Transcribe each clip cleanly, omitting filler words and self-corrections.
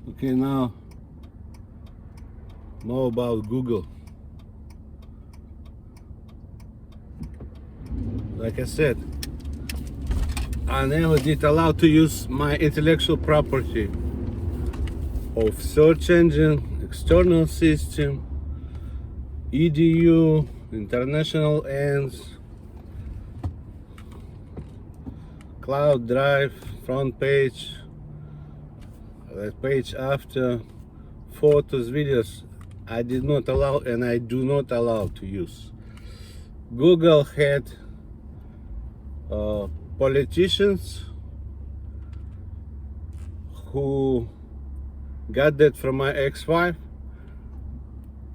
Okay, now more about Google. Like I said, I never did allow to use my intellectual property of search engine, external system, EDU, international ends, cloud drive, front page, page after, photos, videos. I did not allow and I do not allow to use. Google had politicians who got that from my ex-wife,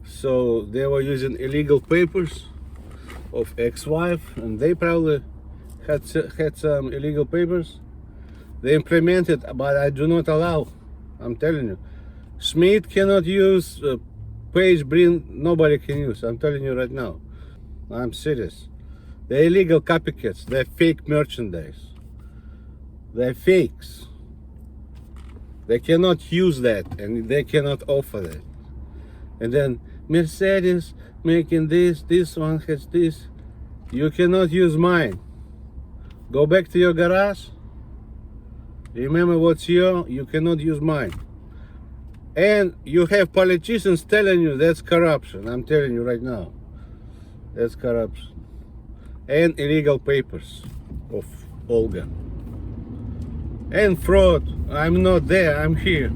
so they were using illegal papers of ex-wife, and they probably had some illegal papers. They implemented, but I do not allow. I'm telling you, Schmidt cannot use, Page Brin, nobody can use. I'm telling you right now. I'm serious. They're illegal copycats. They're fake merchandise. They're fakes. They cannot use that, and they cannot offer that. And then Mercedes making this one has this. You cannot use mine. Go back to your garage. Remember what's your, you cannot use mine. And you have politicians telling you that's corruption. I'm telling you right now. That's corruption. And illegal papers of Olga. And fraud. I'm not there, I'm here.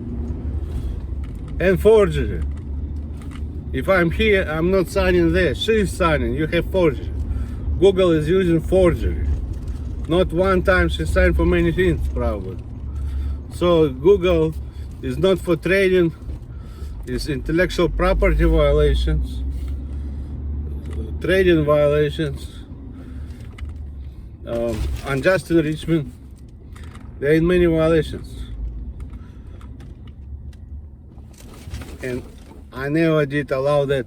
And forgery. If I'm here, I'm not signing there. She's signing. You have forgery. Google is using forgery. Not one time, she signed for many things, probably. So Google is not for trading. It's intellectual property violations, trading violations, unjust enrichment. There are many violations. And I never did allow that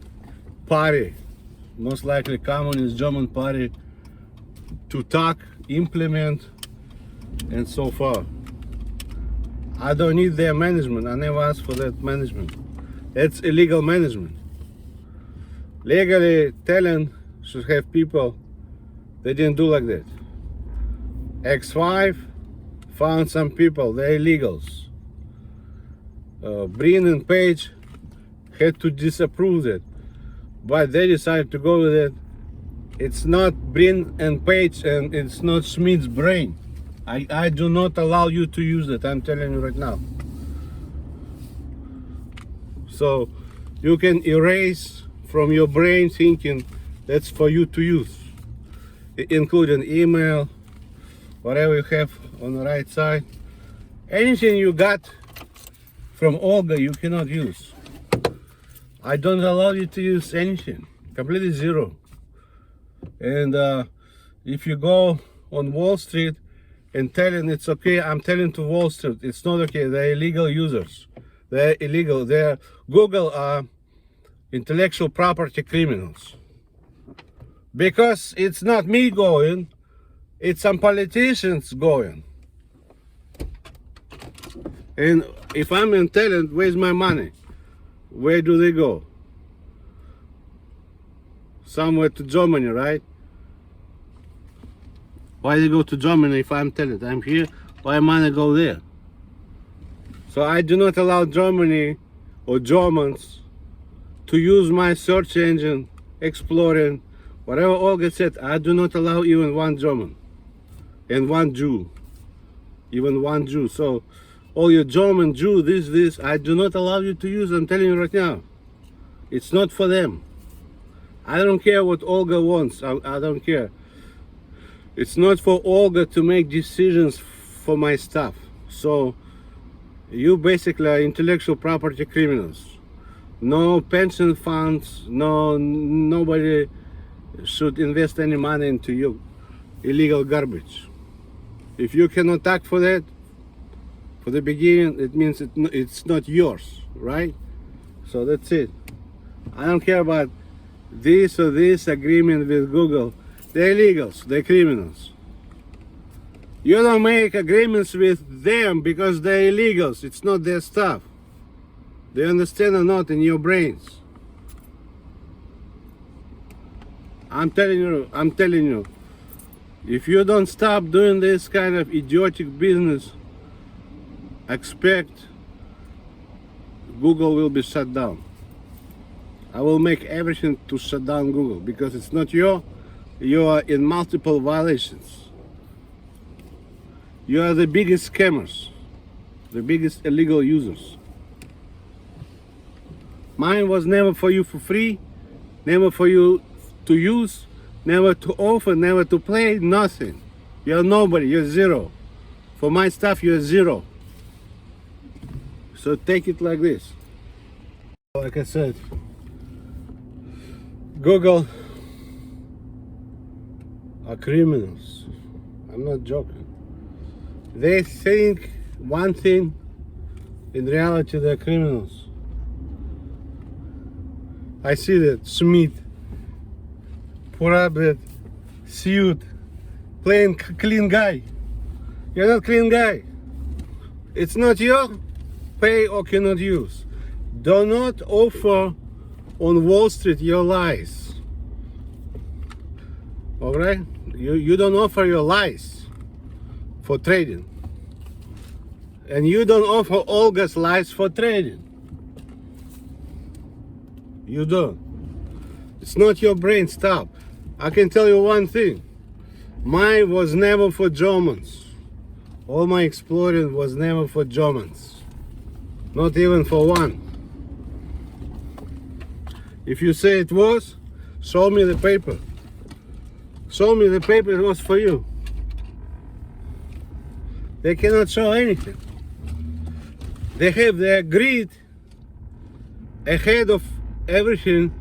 party, most likely Communist German party, to talk, implement, and so far. I don't need their management. I never asked for that management. That's illegal management. Legally, talent should have people. They didn't do like that. X5 found some people. They're illegals. Brin and Page had to disapprove that, but they decided to go with it. It's not Brin and Page, and it's not Schmidt's brain. I do not allow you to use it. I'm telling you right now. So you can erase from your brain thinking that's for you to use, including email, whatever you have on the right side. Anything you got from Olga you cannot use. I don't allow you to use anything. Completely zero. And if you go on Wall Street and telling it's okay, I'm telling to Wall Street it's not okay. They're illegal users. They're illegal. They're Google are intellectual property criminals. Because it's not me going, it's some politicians going. And if I'm in talent, where's my money? Where do they go? Somewhere to Germany, right? Why they go to Germany if I'm talent? I'm here. Why money go there? So I do not allow Germany or Germans to use my search engine, exploring, whatever Olga said. I do not allow even one German and one Jew, even one Jew. So all your German, Jew, this, I do not allow you to use. I'm telling you right now. It's not for them. I don't care what Olga wants. I don't care. It's not for Olga to make decisions for my stuff. So you basically are intellectual property criminals. No pension funds, nobody should invest any money into your illegal garbage. If you cannot act for that, for the beginning, it means it's not yours, right? So that's it. I don't care about this or this agreement with Google. They're illegals, they're criminals. You don't make agreements with them because they're illegals. It's not their stuff. Do you understand or not in your brains? I'm telling you, if you don't stop doing this kind of idiotic business, expect Google will be shut down. I will make everything to shut down Google because it's not you are in multiple violations. You are the biggest scammers, the biggest illegal users. Mine was never for you for free, never for you to use, never to offer, never to play, nothing. You're nobody, you're zero. For my stuff, you're zero. So take it like this. Like I said, Google are criminals. I'm not joking. They think one thing, in reality they're criminals. I see that Schmidt, Purabet, suit, plain clean guy. You're not clean guy. It's not your pay or cannot use. Do not offer on Wall Street your lies. Alright? You don't offer your lies for trading. And you don't offer Olga's lies for trading. You don't. It's not your brain, stop. I can tell you one thing. Mine was never for Germans. All my exploring was never for Germans. Not even for one. If you say it was, show me the paper. Show me the paper it was for you. They cannot show anything. They have their greed ahead of everything,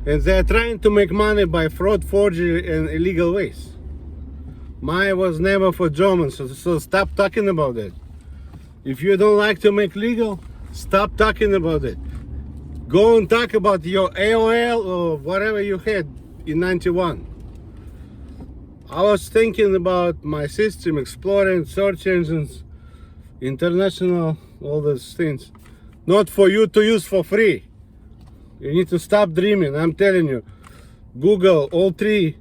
and they're trying to make money by fraud, forgery, and illegal ways. Mine was never for Germans, so stop talking about it. If you don't like to make legal, stop talking about it. Go and talk about your AOL or whatever you had in 91. I was thinking about my system, exploring search engines, international, all those things. Not for you to use for free. You need to stop dreaming, I'm telling you. Google, all three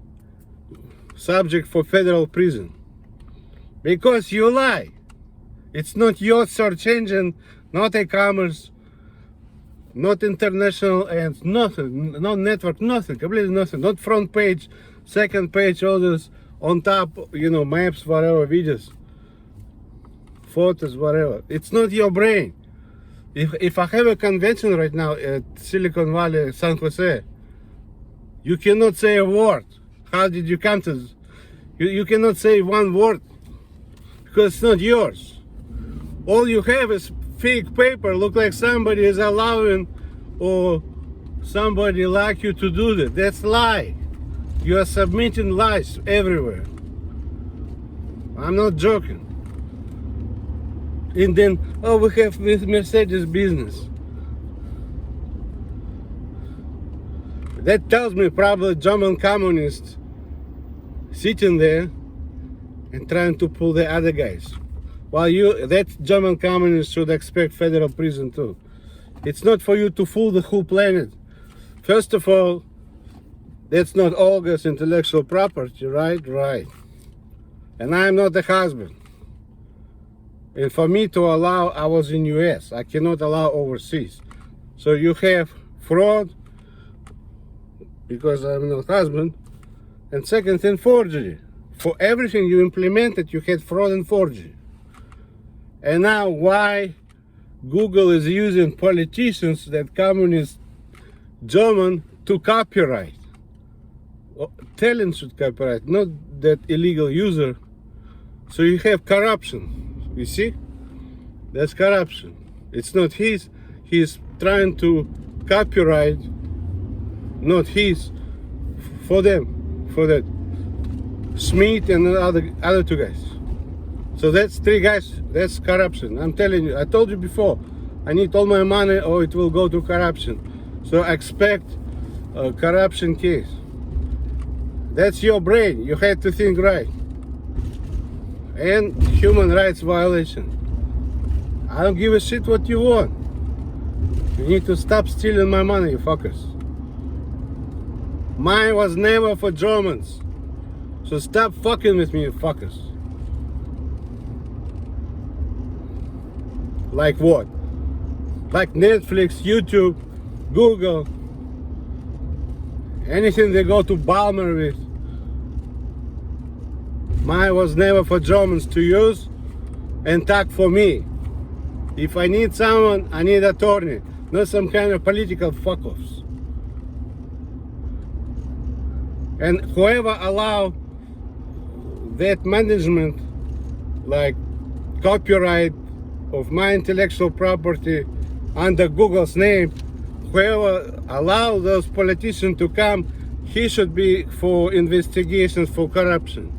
subject for federal prison. Because you lie. It's not your search engine, not e-commerce, not international, and nothing, no network, nothing, completely nothing. Not front page, second page, all this on top, maps, whatever, videos, photos, whatever. It's not your brain. If I have a convention right now at Silicon Valley, San Jose, you cannot say a word. How did you come to this? You cannot say one word because it's not yours. All you have is fake paper, look like somebody is allowing or somebody like you to do that. That's lie. You are submitting lies everywhere. I'm not joking. And then, we have with Mercedes business. That tells me probably German communists sitting there and trying to pull the other guys. While that German communists should expect federal prison too. It's not for you to fool the whole planet. First of all, that's not Olga's intellectual property, right? Right. And I'm not the husband. And for me to allow, I was in US. I cannot allow overseas. So you have fraud, because I'm not husband. And second thing, forgery. For everything you implemented, you had fraud and forgery. And now why Google is using politicians that communist German to copyright? Talent should copyright, not that illegal user. So you have corruption. You see? That's corruption. It's not his. He's trying to copyright, not his, for them, for that Schmidt and the other two guys. So that's three guys. That's corruption. I'm telling you. I told you before. I need all my money, or it will go to corruption. So expect a corruption case. That's your brain. You had to think right. And human rights violation. I don't give a shit what you want. You need to stop stealing my money, you fuckers. Mine was never for Germans. So stop fucking with me, you fuckers. Like what? Like Netflix, YouTube, Google. Anything they go to Balmer with. Mine was never for Germans to use and talk for me. If I need someone, I need an attorney, not some kind of political fuck-offs. And whoever allow that management, like copyright of my intellectual property under Google's name, whoever allow those politicians to come, he should be for investigations for corruption.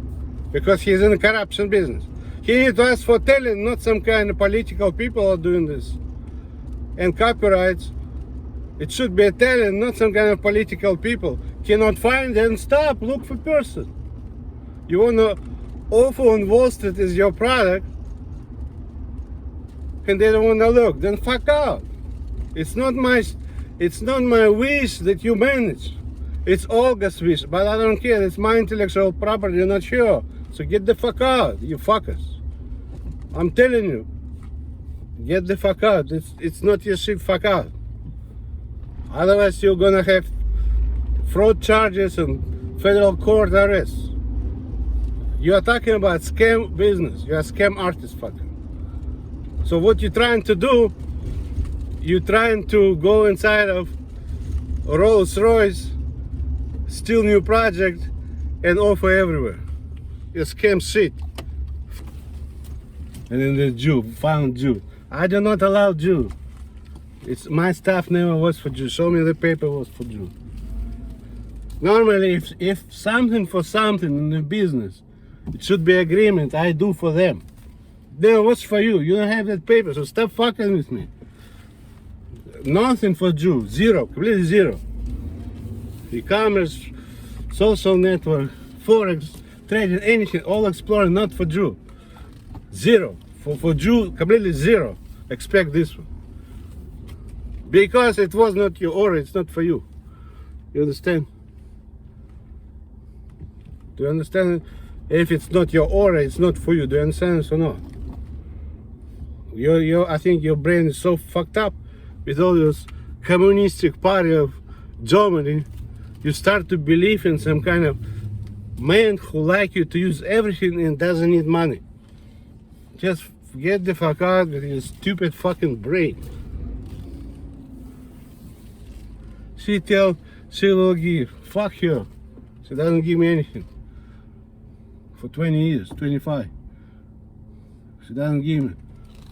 Because he's in the corruption business. He needs to ask for talent, not some kind of political people are doing this. And copyrights, it should be a talent, not some kind of political people. Cannot find and stop, look for person. You wanna offer on Wall Street is your product, and they don't wanna look, then fuck out. It's not my wish that you manage. It's Olga's wish, but I don't care. It's my intellectual property, you're not sure. So get the fuck out, you fuckers. I'm telling you. Get the fuck out. It's not your shit, fuck out. Otherwise you're gonna have fraud charges and federal court arrests. You are talking about scam business. You are a scam artist, fucker. So what you're trying to do, you're trying to go inside of Rolls Royce, steal new project, and offer everywhere. You scam shit. And then the Jew, found Jew. I do not allow Jew. It's my stuff never was for Jew. Show me the paper was for Jew. Normally, if something for something in the business, it should be agreement. I do for them. Then what's for you? You don't have that paper, so stop fucking with me. Nothing for Jew. Zero. Completely zero. E-commerce, social network, forex, trading, anything, all exploring, not for Jew. Zero. For Jew, completely zero. Expect this one. Because it was not your order, it's not for you. You understand? Do you understand? If it's not your order, it's not for you. Do you understand this or not? I think your brain is so fucked up with all this communistic party of Germany. You start to believe in some kind of man who like you to use everything and doesn't need money. Just get the fuck out with your stupid fucking brain. She will give. Fuck her. She doesn't give me anything. For 20 years, 25. She doesn't give me.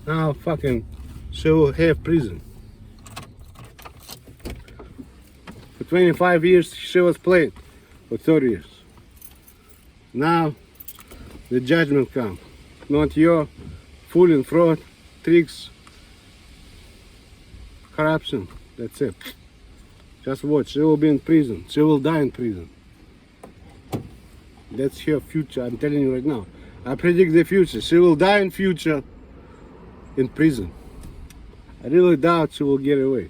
Now fucking she will have prison. For 25 years she was playing. For 30 years. Now the judgment comes. Not your fooling, fraud, tricks, corruption. That's it. Just watch. She will be in prison. She will die in prison. That's her future. I'm telling you right now. I predict the future. She will die in future in prison. I really doubt she will get away.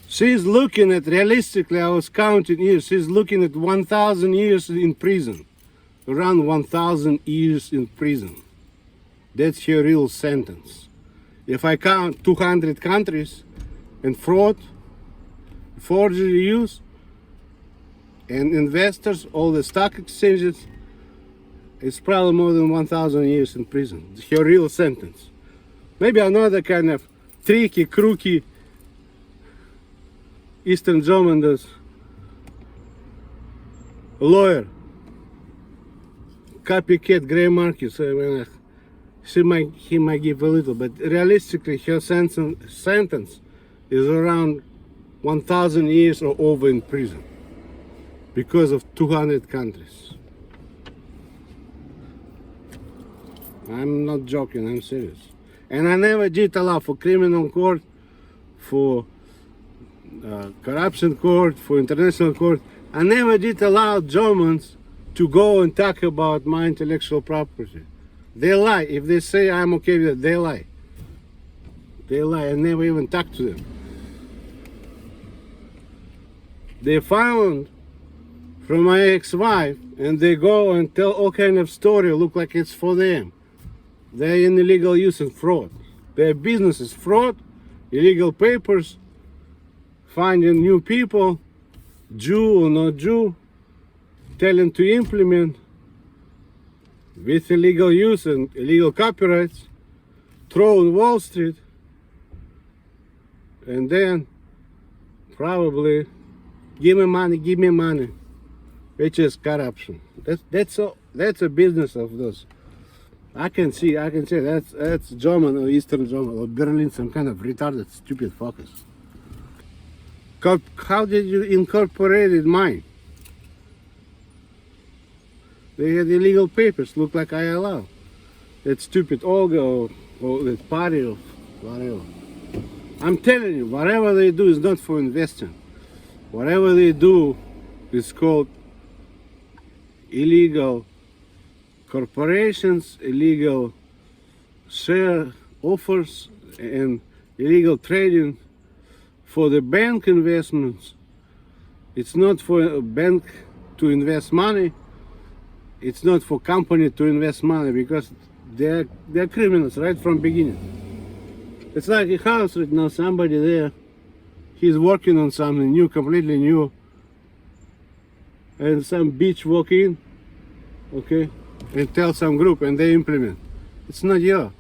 She's looking at, realistically, I was counting years. She's looking at 1,000 years in prison. Around 1,000 years in prison. That's her real sentence. If I count 200 countries and fraud, forgery use, and investors, all the stock exchanges, it's probably more than 1,000 years in prison. It's her real sentence. Maybe another kind of tricky, crooky Eastern German does. Lawyer, copycat Gray Marcus. He might give a little, but realistically, her sentence is around 1,000 years or over in prison because of 200 countries. I'm not joking, I'm serious. And I never did allow for criminal court, for corruption court, for international court. I never did allow Germans to go and talk about my intellectual property. They lie. If they say I'm okay with it, they lie. They lie. I never even talk to them. they found from my ex-wife, and they go and tell all kind of story, look like it's for them. They're in illegal use and fraud. Their business is fraud, illegal papers, finding new people, Jew or not Jew, telling to implement with illegal use and illegal copyrights, throw on Wall Street, and then probably give me money, which is corruption. That's a business of those. I can say that's German or Eastern German or Berlin, some kind of retarded, stupid fuckers. How did you incorporate mine? They had illegal papers, look like I allow. That stupid Olga or that party or whatever. I'm telling you, whatever they do is not for investing. Whatever they do is called illegal corporations, illegal share offers, and illegal trading. For the bank investments, it's not for a bank to invest money. It's not for company to invest money because they're criminals right from beginning. It's like a house right now, somebody there, he's working on something new, completely new, and some bitch walk in, okay, and tell some group and they implement. It's not you.